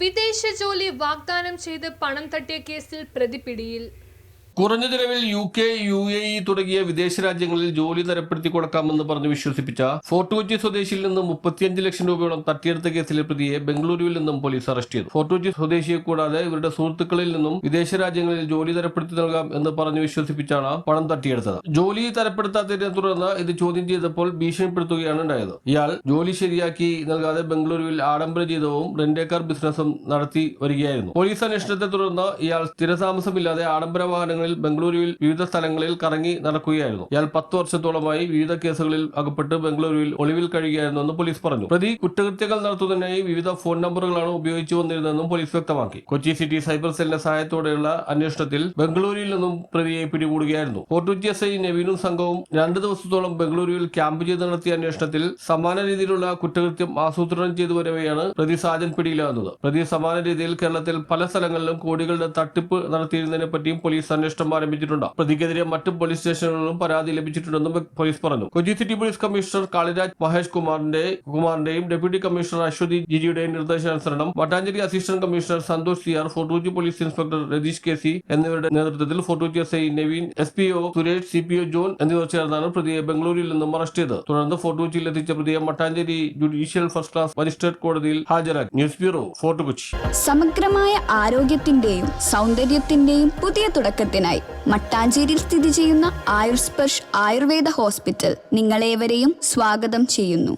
വിദേശ ജോലി വാഗ്ദാനം ചെയ്ത് പണം തട്ടിയ കേസിൽ പ്രതി പിടിയിൽ. കുറഞ്ഞ ചിലവിൽ UK, UAE തുടങ്ങിയ വിദേശ രാജ്യങ്ങളിൽ ജോലി തരപ്പെടുത്തി കൊടുക്കാമെന്ന് പറഞ്ഞ് വിശ്വസിപ്പിച്ച ഫോർട്ട് കൊച്ചി സ്വദേശിയിൽ നിന്നും 35 ലക്ഷം രൂപയോളം തട്ടിയെടുത്ത കേസിലെ പ്രതിയെ ബംഗളൂരുവിൽ നിന്നും പോലീസ് അറസ്റ്റ് ചെയ്തു. ഫോർട്ട് കൊച്ചി സ്വദേശിയെ കൂടാതെ ഇവരുടെ സുഹൃത്തുക്കളിൽ നിന്നും വിദേശ രാജ്യങ്ങളിൽ ജോലി തരപ്പെടുത്തി നൽകാം എന്ന് പറഞ്ഞ് വിശ്വസിപ്പിച്ചാണ് പണം തട്ടിയെടുത്തത്. ജോലി തരപ്പെടുത്താത്തതിനെ തുടർന്ന് ഇത് ചോദ്യം ചെയ്തപ്പോൾ ഭീഷണിപ്പെടുത്തുകയാണ് ഉണ്ടായത്. ഇയാൾ ജോലി ശരിയാക്കി നൽകാതെ ബംഗളൂരുവിൽ ആഡംബര ജീവിതവും റെന്റേക്കാർ ബിസിനസ്സും നടത്തി വരികയായിരുന്നു. പോലീസ് അന്വേഷണത്തെ തുടർന്ന് ഇയാൾ സ്ഥിരതാമസമില്ലാതെ ആഡംബര വാഹനങ്ങളിൽ ബംഗളൂരുവിൽ വിവിധ സ്ഥലങ്ങളിൽ കറങ്ങി നടക്കുകയായിരുന്നു. ഇയാൾ 10 വർഷത്തോളമായി വിവിധ കേസുകളിൽ അകപ്പെട്ട് ബംഗളൂരുവിൽ ഒളിവിൽ കഴിയുകയായിരുന്നെന്ന് പോലീസ് പറഞ്ഞു. പ്രതി കുറ്റകൃത്യങ്ങൾ നടത്തുന്നതിനായി വിവിധ ഫോൺ നമ്പറുകളാണ് ഉപയോഗിച്ചു വന്നിരുന്നതെന്നും പോലീസ് വ്യക്തമാക്കി. കൊച്ചി സിറ്റി സൈബർ സെല്ലിന്റെ സഹായത്തോടെയുള്ള അന്വേഷണത്തിൽ ബംഗളൂരുവിൽ നിന്നും പ്രതിയെ പിടികൂടുകയായിരുന്നു. ഫോർട്ട് കൊച്ചി SI നവീനും സംഘവും 2 ദിവസത്തോളം ബംഗളൂരുവിൽ ക്യാമ്പ് ചെയ്ത് നടത്തിയ അന്വേഷണത്തിൽ സമാന രീതിയിലുള്ള കുറ്റകൃത്യം ആസൂത്രണം ചെയ്തു വരവെയാണ് പ്രതി സാജൻ പിടിയിലാകുന്നത്. പ്രതി സമാന രീതിയിൽ കേരളത്തിൽ പല സ്ഥലങ്ങളിലും കോടികളുടെ തട്ടിപ്പ് നടത്തിയിരുന്നതിനെ പറ്റിയും പോലീസ് അന്വേഷണം ആരംഭിച്ചിട്ടുണ്ട്. പ്രതിക്കെതിരെ മറ്റ് പോലീസ് സ്റ്റേഷനുകളിലും പരാതി ലഭിച്ചിട്ടുണ്ടെന്നും പോലീസ് പറഞ്ഞു. Kochi city police commissioner Kaliraj Mahesh കുമാറിന്റെയും ഡെപ്യൂട്ടി കമ്മീഷണർ അശ്വതി ജിജിയുടെയും നിർദ്ദേശാനുസരണം Mattancherry assistant commissioner Santhosh CR, fort Kochi police inspector Ratheesh KC എന്നിവരുടെ നേതൃത്വത്തിൽ fort Kochi SI Naveen, SPO Suresh, CPO John എന്നിവർ ചേർന്നാണ് പ്രതിയെ ബംഗളൂരുവിൽ നിന്നും അറസ്റ്റ് ചെയ്തത്. തുടർന്ന് ഫോർട്ട് കൊച്ചിയിൽ എത്തിച്ച പ്രതിയെ Mattancherry judicial first class magistrate കോടതിയിൽ ഹാജരാക്കി. News bureau, fort Kochi. സമഗ്രമായ ആരോഗ്യത്തിന്റെയും സൗന്ദര്യത്തിന്റെയും പുതിയ തുടക്കത്തിനായി മട്ടാഞ്ചേരിയിൽ സ്ഥിതി ചെയ്യുന്ന ആയുർസ്പർശ് ആയുർവേദ ഹോസ്പിറ്റൽ നിങ്ങളേവരെയും സ്വാഗതം ചെയ്യുന്നു.